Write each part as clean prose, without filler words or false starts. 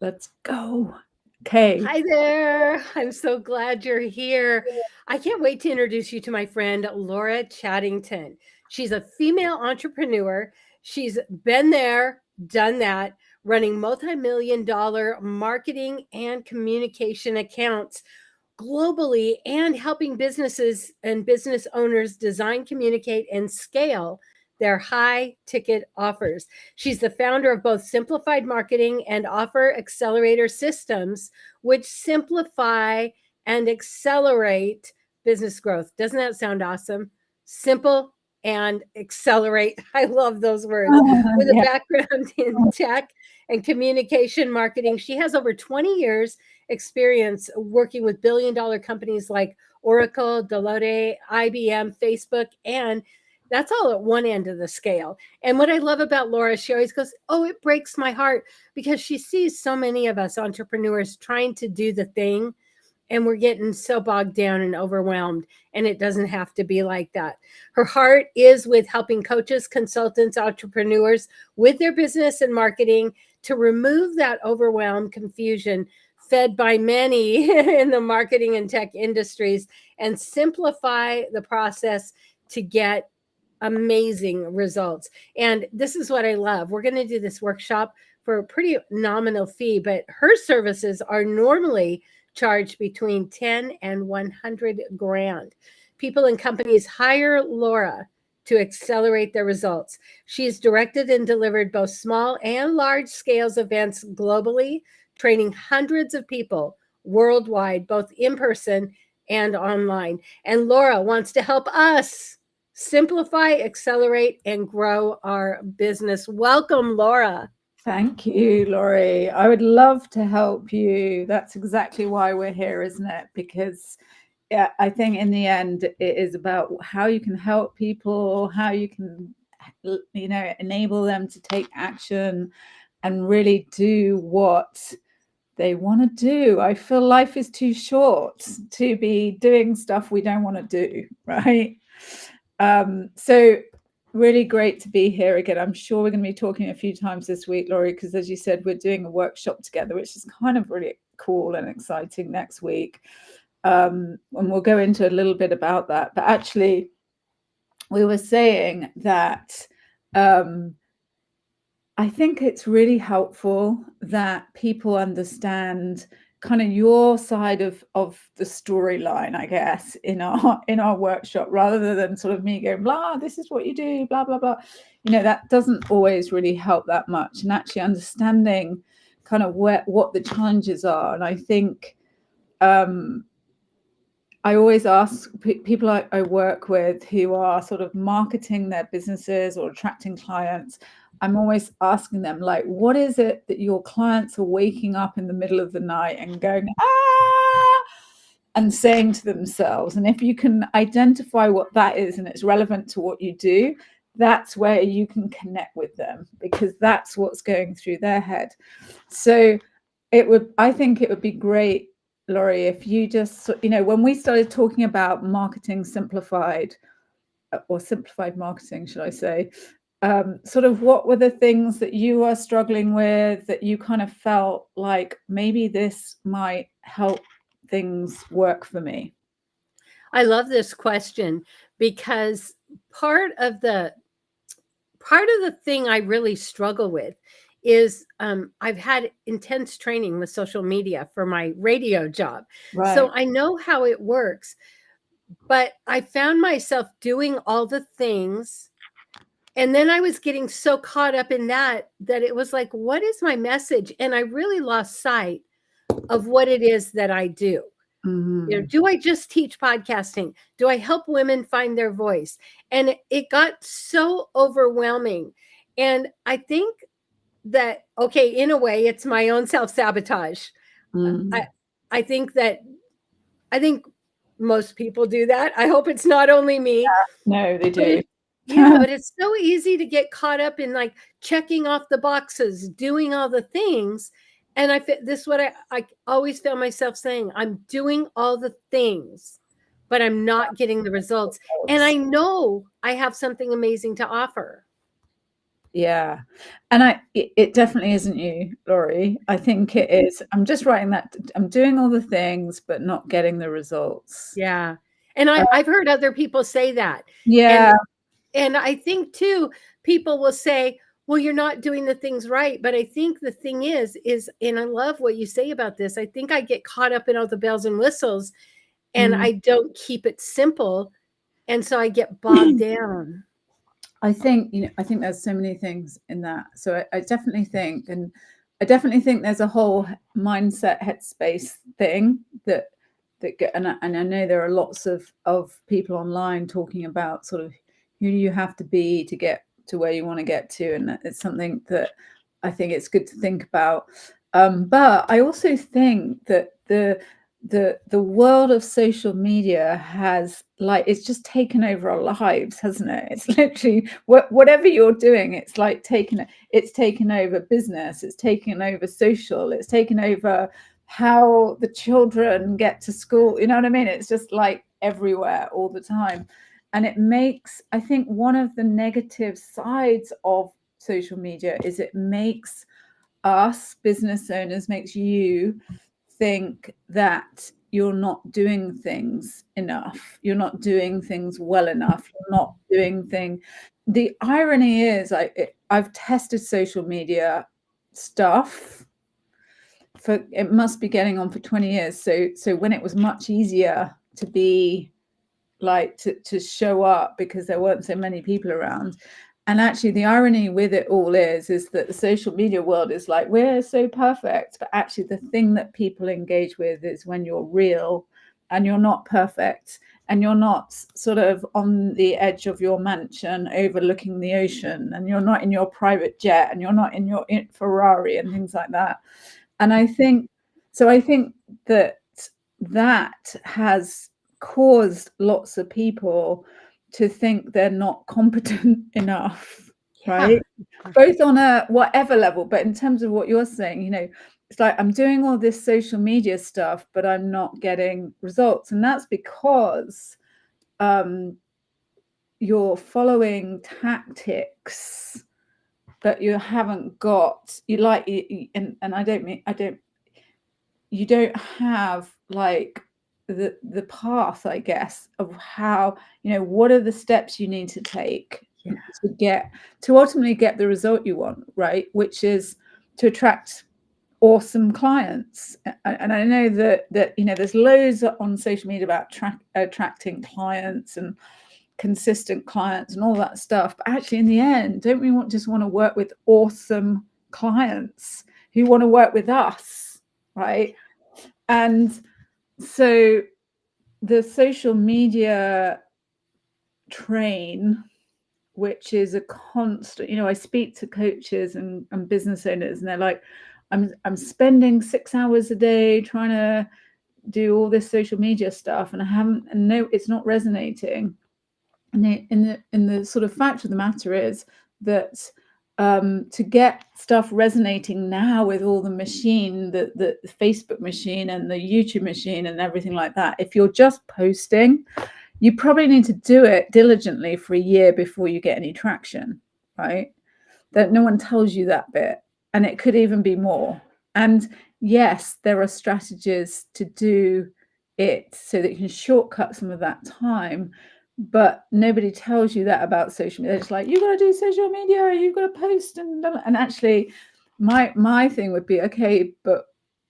Let's go. Okay. Hi there. I'm so glad you're here. I can't wait to introduce you to my friend Laura Chattington. She's a female entrepreneur. She's been there, done that, running multi-million dollar marketing and communication accounts globally and helping businesses and business owners design, communicate, and scale their high ticket offers. She's the founder of both Simplified Marketing and Offer Accelerator Systems, which simplify and accelerate business growth. Doesn't that sound awesome? Simple and accelerate. I love those words. With a Yeah. background in tech and communication marketing, she has over 20 years experience working with billion-dollar companies like Oracle, Deloitte, IBM, Facebook, and that's all at one end of the scale. And what I love about Laura, she always goes, "Oh, it breaks my heart," because she sees so many of us entrepreneurs trying to do the thing and we're getting so bogged down and overwhelmed, and it doesn't have to be like that. Her heart is with helping coaches, consultants, entrepreneurs with their business and marketing to remove that overwhelm, confusion fed by many in the marketing and tech industries and simplify the process to get amazing results. And this is what I love. We're going to do this workshop for a pretty nominal fee, but her services are normally charged between 10 and 100 grand. People and companies hire Laura to accelerate their results. She's directed and delivered both small and large scales events globally, training hundreds of people worldwide, both in person and online. And Laura wants to help us simplify, accelerate, and grow our business. Welcome, Laura. Thank you, Laurie. I would love to help you. That's exactly why we're here, isn't it? Because yeah, I think in the end, it is about how you can help people, how you can, enable them to take action and really do what they want to do. I feel life is too short to be doing stuff we don't want to do, right? So really great to be here again. I'm sure we're going to be talking a few times this week, Laurie, because as you said, we're doing a workshop together, which is kind of really cool and exciting next week. And we'll go into a little bit about that. But actually, we were saying that I think it's really helpful that people understand kind of your side of the storyline, I guess, in our workshop, rather than sort of me going, blah, this is what you do, blah, blah, blah. That doesn't always really help that much. And actually understanding kind of what the challenges are. And I think I always ask people I work with who are sort of marketing their businesses or attracting clients, I'm always asking them, like, what is it that your clients are waking up in the middle of the night and going, ah, and saying to themselves? And if you can identify what that is and it's relevant to what you do, that's where you can connect with them, because that's what's going through their head. So I think it would be great, Laurie, if you just, when we started talking about marketing simplified, or simplified marketing, should I say, sort of what were the things that you are struggling with that you kind of felt like maybe this might help things work for me? I love this question because part of the thing I really struggle with is I've had intense training with social media for my radio job. Right. So I know how it works, but I found myself doing all the things. And then I was getting so caught up in that it was like, what is my message? And I really lost sight of what it is that I do. Mm-hmm. Do I just teach podcasting? Do I help women find their voice? And it got so overwhelming. And I think that, okay, in a way, it's my own self-sabotage. Mm. I, I think most people do that. I hope it's not only me. No, they But do. but it's so easy to get caught up in like checking off the boxes, doing all the things. And this is what I always found myself saying, I'm doing all the things, but I'm not getting the results. And I know I have something amazing to offer. Yeah. And it definitely isn't you, Laurie. I think it is. I'm just writing that. I'm doing all the things, but not getting the results. Yeah. And Uh, I've heard other people say that. yeah. And I think too, people will say, well, you're not doing the things right. But I think the thing is, and I love what you say about this. I think I get caught up in all the bells and whistles and Mm. I don't keep it simple. And so I get bogged down. I think, I think there's so many things in that. So I definitely think, and I definitely think there's a whole mindset headspace thing that and I know there are lots of people online talking about sort of who do you have to be to get to where you want to get to, and it's something that I think it's good to think about. But I also think that the world of social media has, like, it's just taken over our lives, hasn't it? It's literally whatever you're doing, it's like it's taken over business, it's taken over social, it's taken over how the children get to school. You know what I mean? It's just like everywhere all the time. And it makes, I think one of the negative sides of social media is it makes us business owners, makes you think that you're not doing things enough, you're not doing things well enough, you're not doing things. The irony is I've tested social media stuff for, it must be getting on for 20 years. So when it was much easier to be like to show up because there weren't so many people around. And actually the irony with it all is that the social media world is like, we're so perfect, but actually the thing that people engage with is when you're real and you're not perfect and you're not sort of on the edge of your mansion overlooking the ocean, and you're not in your private jet, and you're not in your Ferrari and things like that. And I think that has caused lots of people to think they're not competent enough, Yeah. right? Both on a whatever level, but in terms of what you're saying, it's like I'm doing all this social media stuff, but I'm not getting results. And that's because you're following tactics that you haven't got. And you don't have like the path, I guess, of how, what are the steps you need to take to ultimately get the result you want, right? Which is to attract awesome clients. And I know that there's loads on social media about attracting clients and consistent clients and all that stuff, but actually in the end, don't we just want to work with awesome clients who want to work with us, right? And so the social media train, which is a constant, I speak to coaches and business owners, and they're like, I'm spending 6 hours a day trying to do all this social media stuff, and no, it's not resonating. And in the sort of fact of the matter is that to get stuff resonating now with all the the Facebook machine and the YouTube machine and everything like that, if you're just posting, you probably need to do it diligently for a year before you get any traction, right? That no one tells you that bit, and it could even be more. And yes, there are strategies to do it so that you can shortcut some of that time, but nobody tells you that about social media. It's like, you've got to do social media, you've got to post, and actually my thing would be, okay, but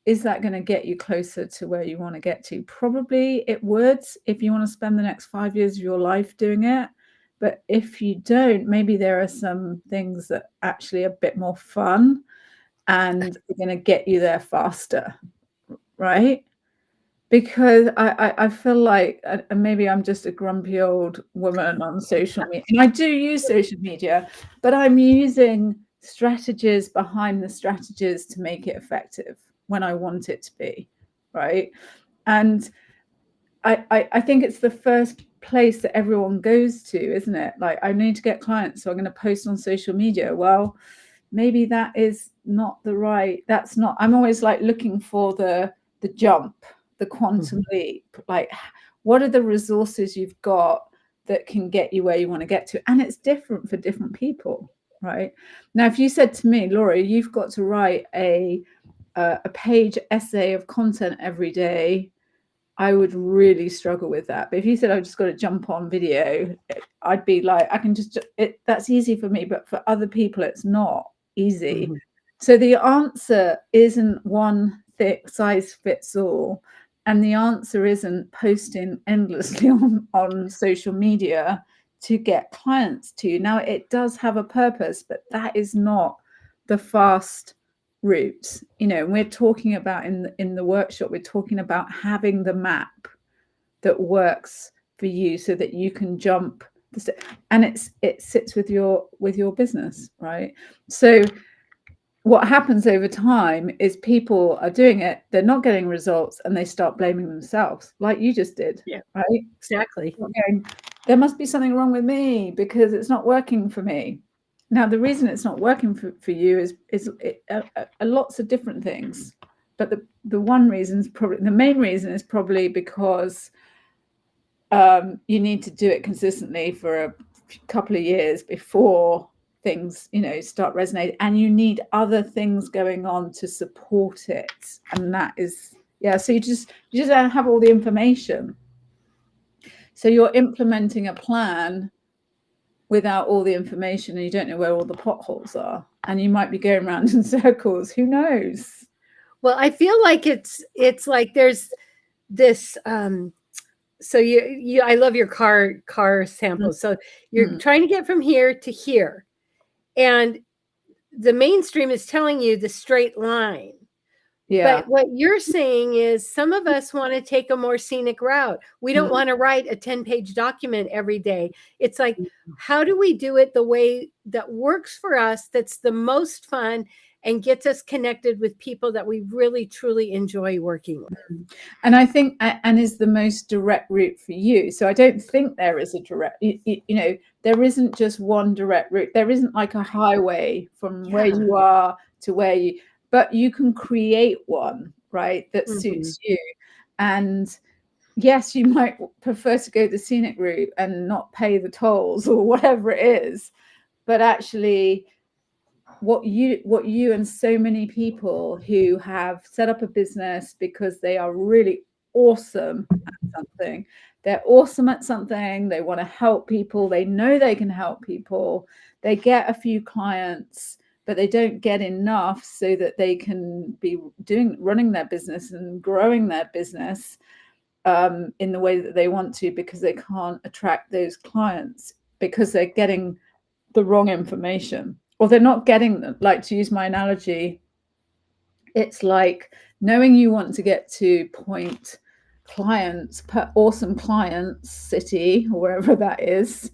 is that going to get you closer to where you want to get to? Probably it would, if you want to spend the next 5 years of your life doing it. But if you don't, maybe there are some things that actually are a bit more fun and are going to get you there faster, right? Because I feel like, and maybe I'm just a grumpy old woman on social media, and I do use social media, but I'm using strategies behind the strategies to make it effective when I want it to be, right? And I think it's the first place that everyone goes to, isn't it? Like, I need to get clients, so I'm going to post on social media. Well, maybe that is not the right, that's not, I'm always like looking for the jump, the quantum leap. Like, what are the resources you've got that can get you where you want to get to? And it's different for different people. right? Now, if you said to me, Laurie, you've got to write a page essay of content every day, I would really struggle with that. But if you said I've just got to jump on video, I'd be like, I can just, that's easy for me, but for other people, it's not easy. Mm-hmm. So the answer isn't one size fits all. And the answer isn't posting endlessly on social media to get clients to you. Now, it does have a purpose, but that is not the fast route. You know, we're talking about in the workshop, we're talking about having the map that works for you so that you can jump and it sits with your business, right? So what happens over time is people are doing it, they're not getting results, and they start blaming themselves, like you just did. Yeah, right? exactly. Going, there must be something wrong with me because it's not working for me. Now, the reason it's not working for you is lots of different things, but the one reason is probably, the main reason is probably because you need to do it consistently for a couple of years before things, you know, start resonating, and you need other things going on to support it. And that is, yeah, so you just don't have all the information. So you're implementing a plan without all the information, and you don't know where all the potholes are, and you might be going around in circles. Who knows? Well, I feel like it's like there's this so you I love your car samples. So you're trying to get from here to here, and the mainstream is telling you the straight line. Yeah. But what you're saying is some of us want to take a more scenic route. We don't want to write a 10-page document every day. It's like, how do we do it the way that works for us, that's the most fun, and gets us connected with people that we really, truly enjoy working with? And I think, and is the most direct route for you. So I don't think there is a direct, you know, there isn't just one direct route. There isn't like a highway from where you are to where you, but you can create one, right, that suits you. And yes, you might prefer to go the scenic route and not pay the tolls or whatever it is, but actually what you and so many people who have set up a business because they are really awesome at something, they're awesome at something, they want to help people, they know they can help people, they get a few clients, but they don't get enough so that they can be running their business and growing their business in the way that they want to, because they can't attract those clients because they're getting the wrong information, or they're not getting them. Like, to use my analogy, it's like knowing you want to get to point clients, awesome clients city or wherever that is,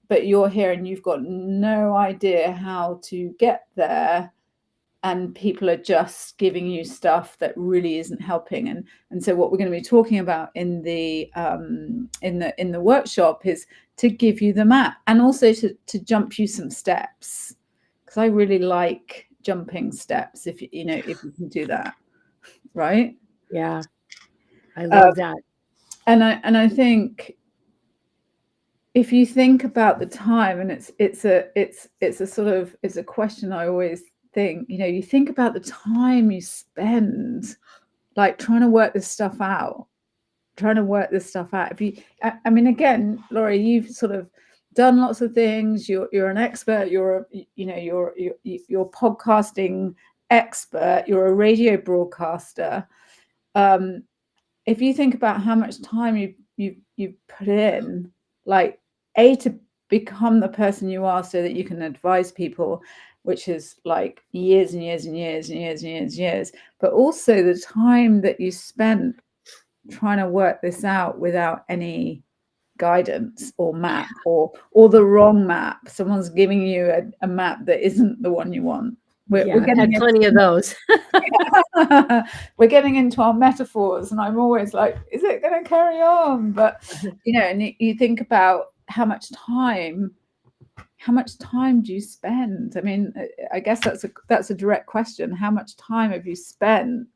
but you're here and you've got no idea how to get there, and people are just giving you stuff that really isn't helping. And so what we're going to be talking about in the workshop is to give you the map, and also to jump you some steps, because I really like jumping steps, if you know, if you can do that, right? Yeah, I love that. And I think if you think about the time, and it's a question I always think, you know, you think about the time you spend like trying to work this stuff out. If you, I mean, again, Laurie, you've sort of done lots of things. You're an expert. You're podcasting expert. You're a radio broadcaster. If you think about how much time you put in, like, to become the person you are so that you can advise people, which is like years and years and years and years and years and years, but also the time that you spent trying to work this out without any guidance or map, or the wrong map. Someone's giving you a map that isn't the one you want. I've had plenty of those. We're getting into our metaphors, and I'm always like, is it going to carry on? But you know, and you think about how much time do you spend? I mean, I guess that's a direct question. How much time have you spent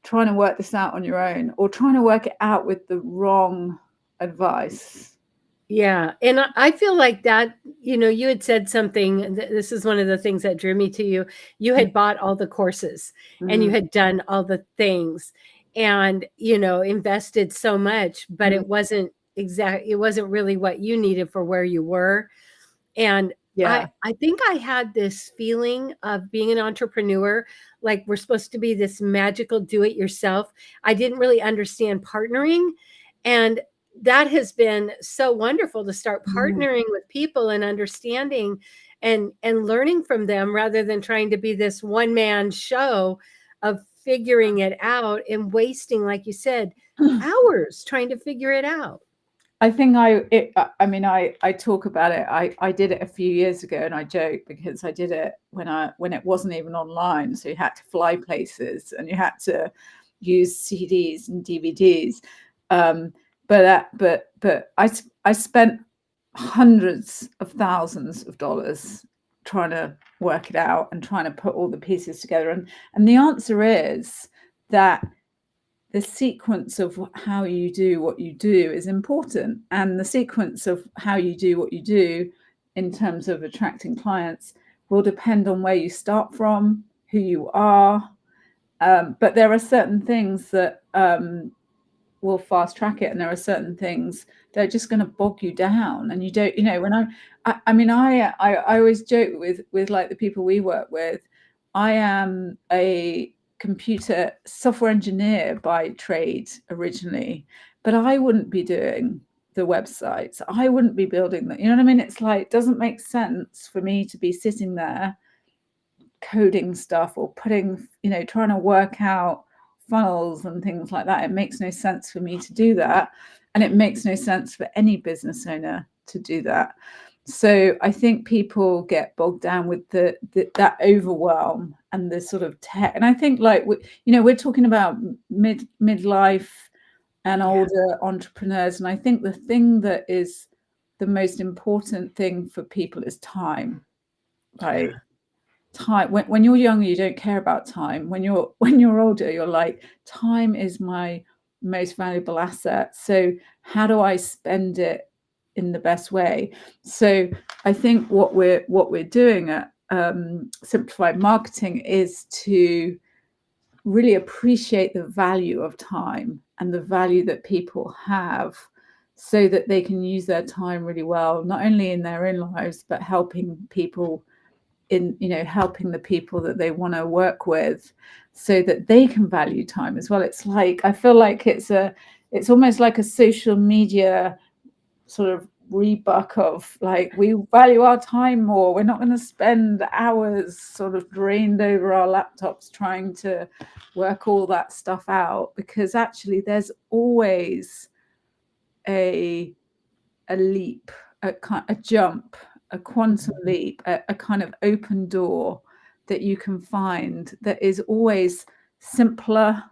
trying to work this out on your own, or trying to work it out with the wrong advice? Yeah. And I feel like that, you had said something. This is one of the things that drew me to you. You had bought all the courses and you Mm, had done all the things and, invested so much, but mm, it wasn't really what you needed for where you were. And I yeah. I think I had this feeling of being an entrepreneur, like we're supposed to be this magical do it yourself. I didn't really understand partnering, and that has been so wonderful to start Mm. partnering with people and understanding and learning from them rather than trying to be this one man show of figuring it out and wasting, like you said, hours trying to figure it out. I think I mean, I talk about it. I did it a few years ago, and I joke because I did it when it wasn't even online. So you had to fly places, and you had to use CDs and DVDs. But I spent hundreds of thousands of dollars trying to work it out and trying to put all the pieces together. And the answer is that the sequence of how you do what you do is important, and the sequence of how you do what you do in terms of attracting clients will depend on where you start from, who you are, but there are certain things that will fast track it, and there are certain things that are just going to bog you down, and you don't, when I mean, I always joke with like the people we work with. I am a computer software engineer by trade originally, but I wouldn't be doing the websites, I wouldn't be building that, you know what I mean? It's like, it doesn't make sense for me to be sitting there coding stuff or putting, trying to work out funnels and things like that. It makes no sense for me to do that. And it makes no sense for any business owner to do that. So I think people get bogged down with that overwhelm and the sort of tech. And I think, like, we're talking about midlife and older entrepreneurs. And I think the thing that is the most important thing for people is time, right? Yeah. Time. When you're younger, you don't care about time. When you're older, you're like, time is my most valuable asset, so how do I spend it in the best way? So I think what we're doing at Simplified Marketing is to really appreciate the value of time and the value that people have, so that they can use their time really well, not only in their own lives, but helping people helping the people that they want to work with, so that they can value time as well. It's like, I feel like it's almost like a social media sort of rebuck of, like, we value our time more. We're not going to spend hours sort of drained over our laptops trying to work all that stuff out, because actually there's always a leap, a jump, a quantum leap, a kind of open door that you can find that is always simpler,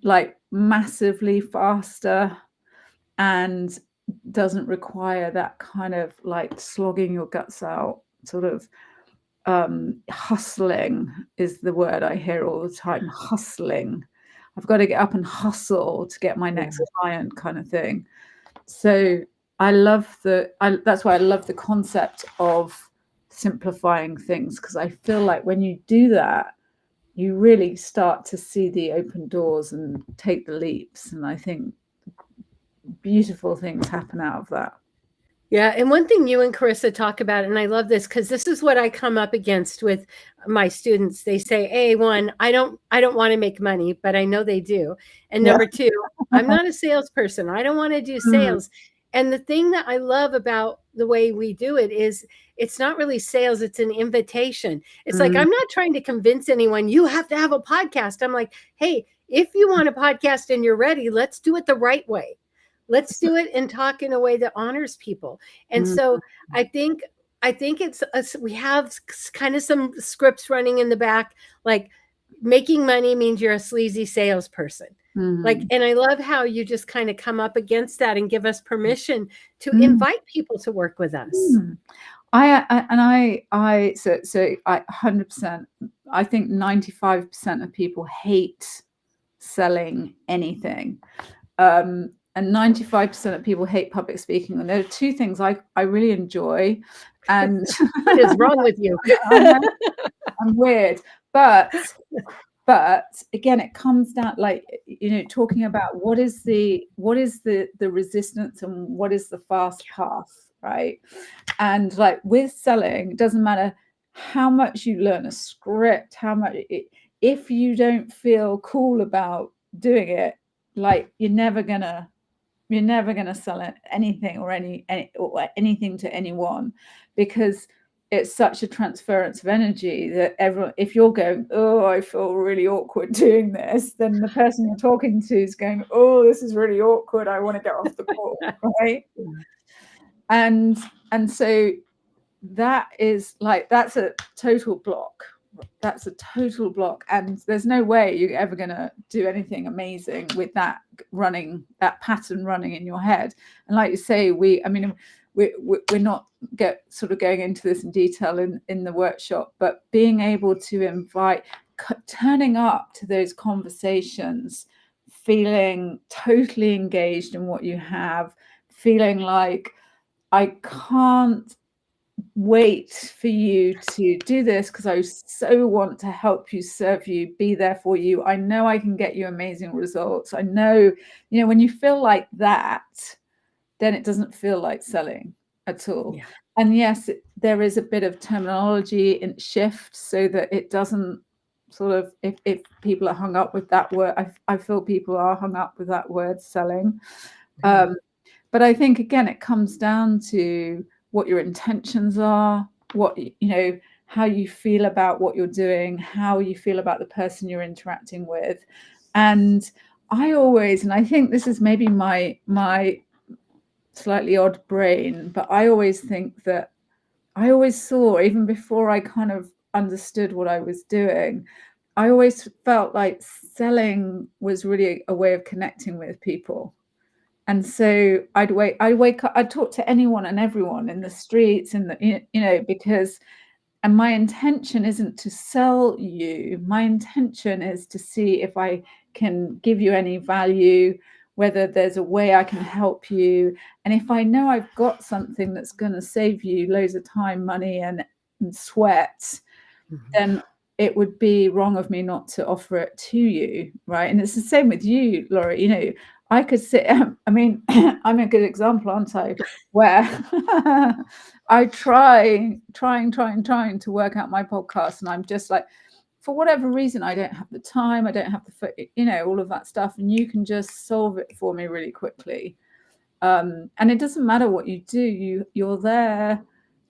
like massively faster, and doesn't require that kind of like slogging your guts out sort of hustling is the word I hear all the time. Hustling. I've got to get up and hustle to get my next client, kind of thing. So that's why I love the concept of simplifying things, because I feel like when you do that, you really start to see the open doors and take the leaps. And I think beautiful things happen out of that. Yeah, and one thing you and Carissa talk about, and I love this because this is what I come up against with my students. They say, "A1, I don't want to make money, but I know they do." And Yeah. number two, I'm not a salesperson. I don't want to do Mm, sales. And the thing that I love about the way we do it is it's not really sales, it's an invitation. It's like mm, I'm not trying to convince anyone you have to have a podcast. I'm like, "Hey, if you want a podcast and you're ready, let's do it the right way. Let's do it and talk in a way that honors people." And mm, so I think we have kind of some scripts running in the back, like making money means you're a sleazy salesperson. Like, mm, and I love how you just kind of come up against that and give us permission to mm, invite people to work with us. mm. So I 100%. I think 95% of people hate selling anything. and 95% of people hate public speaking. And there are two things I really enjoy. And what is wrong with you? I'm weird, but again, it comes down, like, talking about what is the resistance and what is the fast path, right? And like with selling, it doesn't matter how much you learn a script, how much if you don't feel cool about doing it, like you're never gonna sell anything or anything to anyone, because it's such a transference of energy that everyone, if you're going, oh, I feel really awkward doing this, then the person you're talking to is going, oh, this is really awkward, I want to get off the call, right? And so that is like, that's a total block. And there's no way you're ever going to do anything amazing with that pattern running in your head. And like you say, we're not going into this in detail in the workshop, but being able to invite, turning up to those conversations, feeling totally engaged in what you have, feeling like, I can't wait for you to do this because I so want to help you, serve you, be there for you. I know I can get you amazing results. I know, when you feel like that, then it doesn't feel like selling at all. Yeah. And yes, there is a bit of terminology in shift so that it doesn't sort of, if people are hung up with that word, I feel people are hung up with that word, selling. But I think, again, it comes down to what your intentions are, what, how you feel about what you're doing, how you feel about the person you're interacting with. And I think this is maybe my slightly odd brain, but I always think that I always saw, even before I kind of understood what I was doing, I always felt like selling was really a way of connecting with people. And so I'd wake up, I'd talk to anyone and everyone in the streets, because, and my intention isn't to sell you. My intention is to see if I can give you any value, whether there's a way I can help you. And if I know I've got something that's going to save you loads of time, money, and sweat, then it would be wrong of me not to offer it to you, right? And it's the same with you, Laurie. I could sit, I'm a good example, aren't I? Where I trying to work out my podcast, and I'm just like, for whatever reason, I don't have the time, I don't have the, all of that stuff, and you can just solve it for me really quickly. And it doesn't matter what you do, you're there.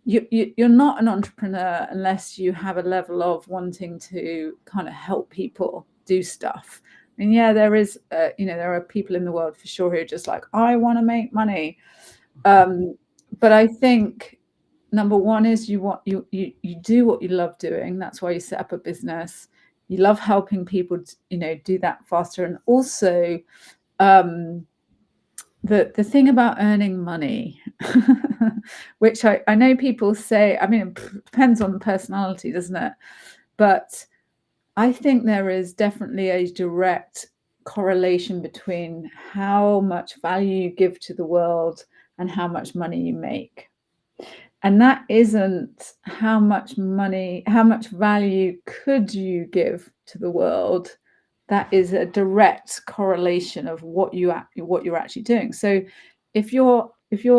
You're not an entrepreneur unless you have a level of wanting to kind of help people do stuff. And yeah, there is, there are people in the world for sure who are just like, I want to make money. But I think number one is you do what you love doing. That's why you set up a business. You love helping people, do that faster. And also, the thing about earning money, which I know people say, it depends on the personality, doesn't it? But I think there is definitely a direct correlation between how much value you give to the world and how much money you make. And that isn't how much value could you give to the world. That is a direct correlation of what you're actually doing. So if you're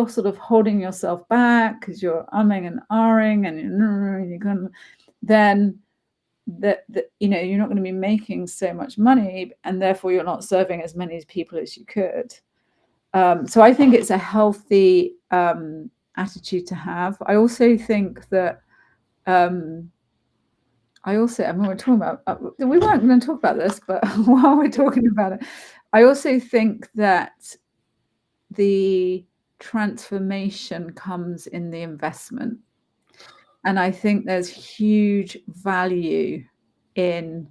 sort of holding yourself back because you're umming and ahhing and you're kind of, then that you're not going to be making so much money, and therefore you're not serving as many people as you could. So I think it's a healthy attitude to have. I also think that we're talking about, we weren't going to talk about this, but while we're talking about it, I also think that the transformation comes in the investment. And I think there's huge value in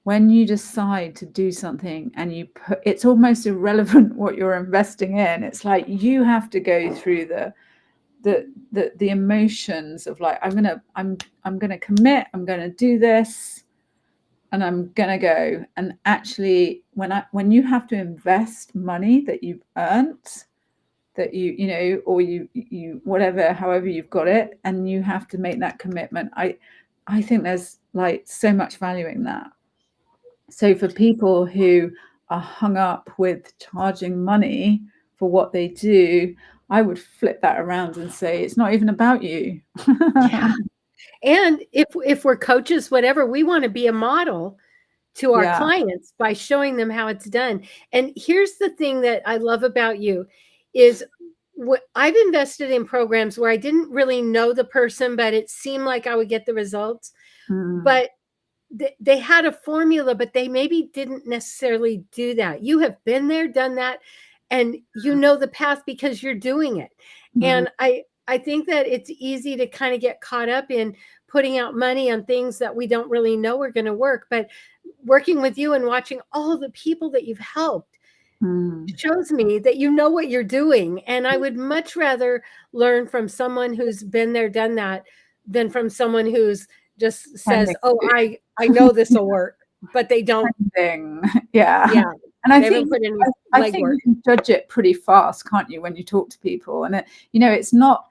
when you decide to do something and it's almost irrelevant what you're investing in. It's like you have to go through the emotions of like, I'm gonna commit, I'm gonna do this. and I'm gonna go. And actually, when you have to invest money that you've earned, that you know, or you whatever, however you've got it, and you have to make that commitment, I think there's like so much value in that. So for people who are hung up with charging money for what they do, I would flip that around and say it's not even about you. Yeah. And if we're coaches, whatever, we want to be a model to our Yeah. clients by showing them how it's done. And here's the thing that I love about you is what I've invested in programs where I didn't really know the person, but it seemed like I would get the results. But they had a formula, but they maybe didn't necessarily do that. You have been there, done that, and you know the path because you're doing it. And I think that it's easy to kind of get caught up in putting out money on things that we don't really know are going to work. But working with you and watching all the people that you've helped shows me that you know what you're doing. And I would much rather learn from someone who's been there, done that, than from someone who's just says, "Oh, I know this will work," but they don't. Yeah. Yeah. And I They haven't think put any I think legwork. you can judge it pretty fast, can't you, when you talk to people? And you know, it's not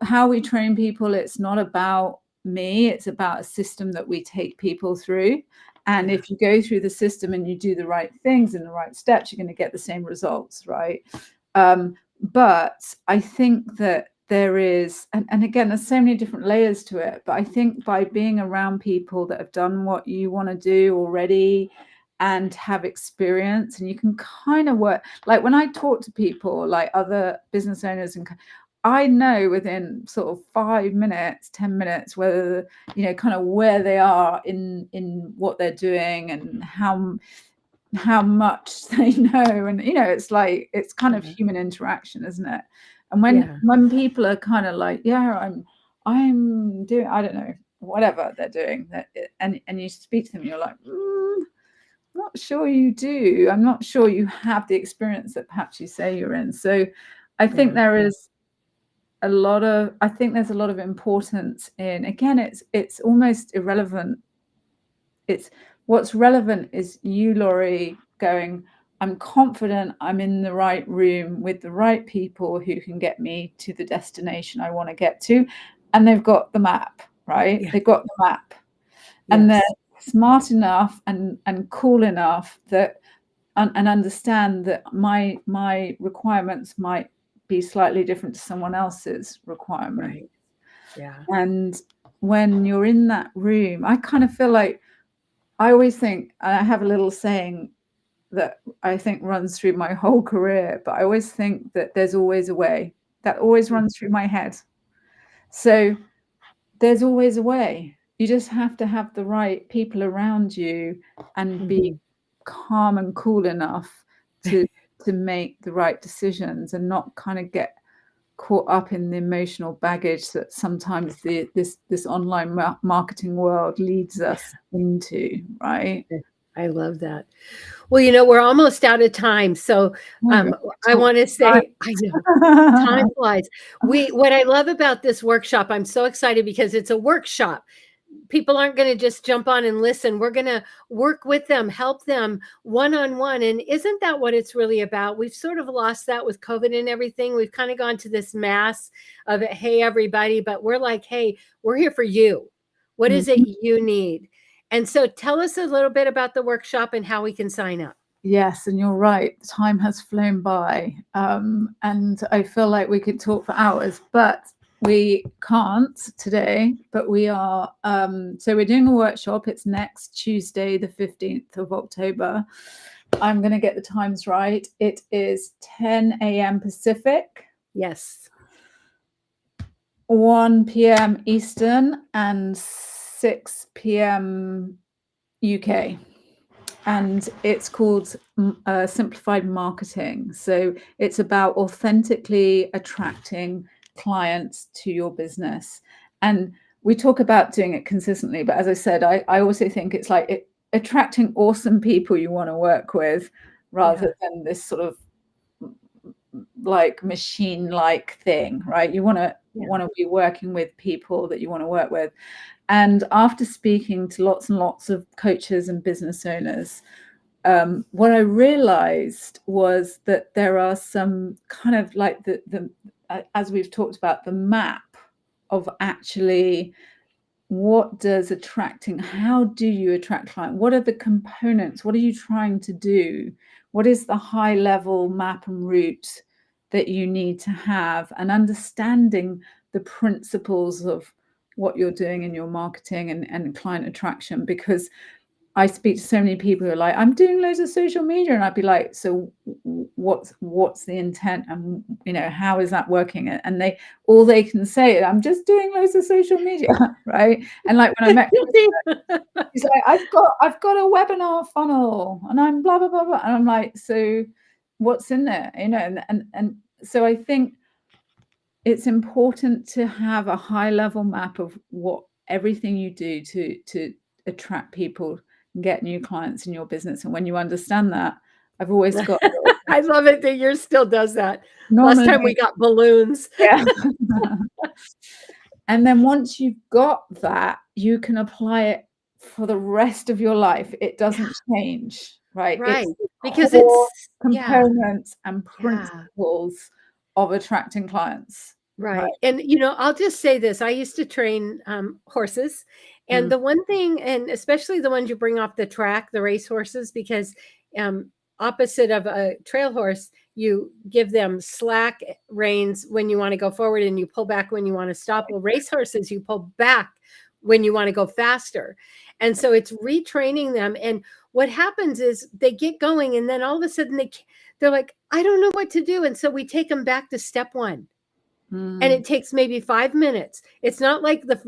how we train people. It's not about me. It's about a system that we take people through. And if you go through the system and you do the right things in the right steps, you're going to get the same results, right? But I think that there is, and again, there's so many different layers to it. But I think by being around people that have done what you want to do already and have experience, and you can kind of work, like when I talk to people, like other business owners, and I know within sort of 5 minutes, 10 minutes, whether, you know, kind of where they are in what they're doing and how much they know. And, you know, it's like, it's kind of human interaction, isn't it? And when people are kind of like, yeah, I'm doing, I don't know, whatever they're doing, and you speak to them, you're like, not sure you do. I'm not sure you have the experience that perhaps you say you're in. So I think there's a lot of importance in, again, it's almost irrelevant. It's what's relevant is you, Laurie, going, I'm confident I'm in the right room with the right people who can get me to the destination I want to get to. And they've got the map, right? They've got the map. And they're smart enough and cool enough that and understand that my requirements might be slightly different to someone else's requirement. Right. Yeah. And when you're in that room, I kind of feel like, I always think, and I have a little saying that I think runs through my whole career, but I always think that there's always a way. That always runs through my head. So there's always a way. You just have to have the right people around you and be calm and cool enough to make the right decisions and not kind of get caught up in the emotional baggage that sometimes this online marketing world leads us into, right? I love that. Well, you know, we're almost out of time. So I want to say, I know time flies. What I love about this workshop, I'm so excited because it's a workshop. People aren't going to just jump on and listen. We're going to work with them, help them one-on-one. And isn't that what it's really about? We've sort of lost that with COVID and everything. We've kind of gone to this mass of, hey, everybody, but we're like, hey, we're here for you. What is it you need? And so tell us a little bit about the workshop and how we can sign up. Yes, and you're right. Time has flown by. And I feel like we could talk for hours, but we can't today. But we are, so we're doing a workshop. It's next Tuesday, the 15th of October. I'm going to get the times right. It is 10 a.m. Pacific. Yes. 1 p.m. Eastern and 6 p.m. UK. And it's called Simplified Marketing. So it's about authentically attracting clients to your business. And we talk about doing it consistently. But as I said, I also think it's like attracting awesome people you want to work with rather than this sort of like machine-like thing, right? You want to be working with people that you want to work with. And after speaking to lots and lots of coaches and business owners, what I realized was that there are some kind of like as we've talked about, the map of actually what does attracting, how do you attract clients? What are the components? What are you trying to do? What is the high level map and route that you need to have? And understanding the principles of what you're doing in your marketing and client attraction, because I speak to so many people who are like, I'm doing loads of social media, and I'd be like, so what's the intent, and how is that working? And they can say is, I'm just doing loads of social media, right? And like when I met he's like, I've got a webinar funnel, and I'm blah blah blah blah, and I'm like, so what's in there, and so I think it's important to have a high level map of what everything you do to attract people and get new clients in your business. And when you understand that, I've always got I love it that yours still does that. normally, Last time we got balloons. yeah. And then once you've got that, you can apply it for the rest of your life. It doesn't change, right? Right. It's Because core it's components and principles of attracting clients. Right. And, I'll just say this. I used to train horses. And the one thing, and especially the ones you bring off the track, the race horses, because opposite of a trail horse, you give them slack reins when you want to go forward and you pull back when you want to stop. Well, race horses, you pull back when you want to go faster. And so it's retraining them. And what happens is they get going, and then all of a sudden they're like, I don't know what to do. And so we take them back to step one. And it takes maybe 5 minutes. It's not like the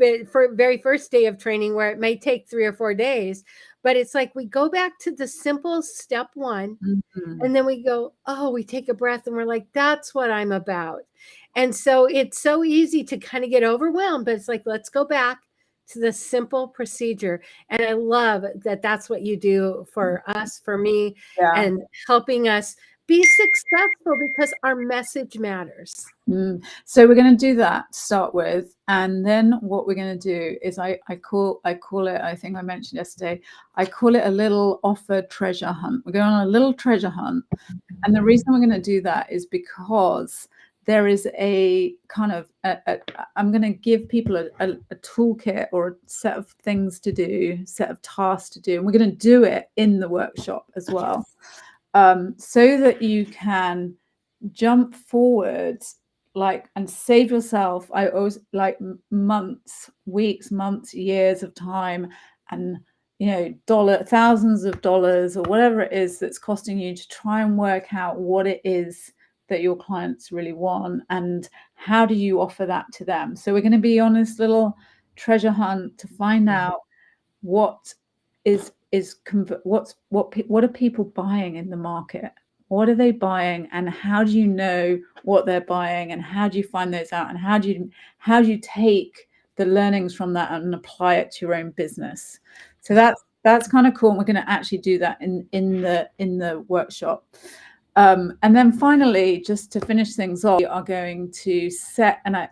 very first day of training where it may take 3 or 4 days, but it's like we go back to the simple step one, and then we go, we take a breath, and we're like, that's what I'm about. And so it's so easy to kind of get overwhelmed, but it's like, let's go back to the simple procedure. And I love that that's what you do for us, for me, and helping us be successful because our message matters. So we're going to do that to start with, and then what we're going to do is I call it, I think I mentioned yesterday, I call it a little offer treasure hunt. We're going on a little treasure hunt, and the reason we're going to do that is because there is a kind of I'm going to give people a toolkit or a set of things to do, set of tasks to do, and we're going to do it in the workshop as well, so that you can jump forward and save yourself. I always like months, weeks, months, years of time, and thousands of dollars or whatever it is that's costing you to try and work out what it is that your clients really want and how do you offer that to them. So we're going to be on this little treasure hunt to find out what are people buying in the market. What are they buying, and how do you know what they're buying, and how do you find those out, and how do you take the learnings from that and apply it to your own business? So that's kind of cool. And we're going to actually do that in the workshop. And then finally, just to finish things off, we are going to set, and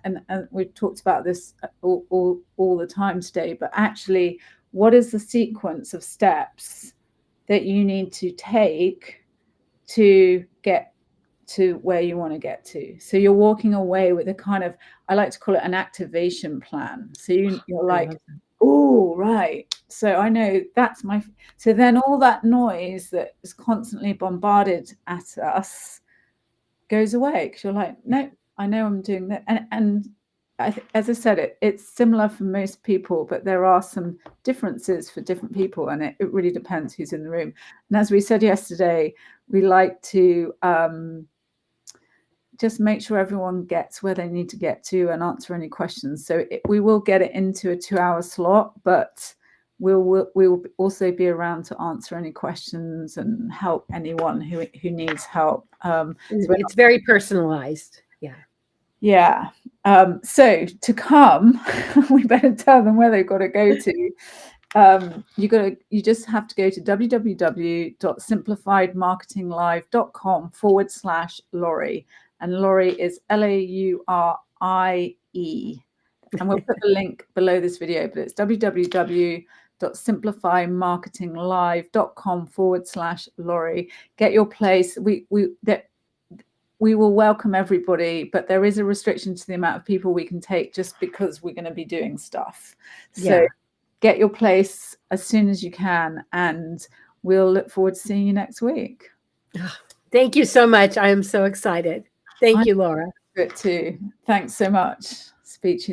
we've talked about this all the time today, but actually, what is the sequence of steps that you need to take to get to where you want to get to? So you're walking away with a kind of, I like to call it an activation plan. So you're like, oh, right. So I know that's so then all that noise that is constantly bombarded at us goes away, because you're like, no, I know I'm doing that. And as I said, it's similar for most people, but there are some differences for different people, and it really depends who's in the room. And as we said yesterday, we like to just make sure everyone gets where they need to get to and answer any questions. So we will get it into a 2-hour slot, but we'll also be around to answer any questions and help anyone who needs help. It's very personalized. Yeah. So to come, we better tell them where they've got to go to. You just have to go to www.simplifiedmarketinglive.com/Laurie, and Laurie is Laurie. And we'll put the link below this video, but it's www.simplifymarketinglive.com/Laurie. Get your place. We will welcome everybody, but there is a restriction to the amount of people we can take just because we're going to be doing stuff. So get your place as soon as you can, and we'll look forward to seeing you next week. Thank you so much. I am so excited. Thank you, Laura. Good too. Thanks so much. Speak to you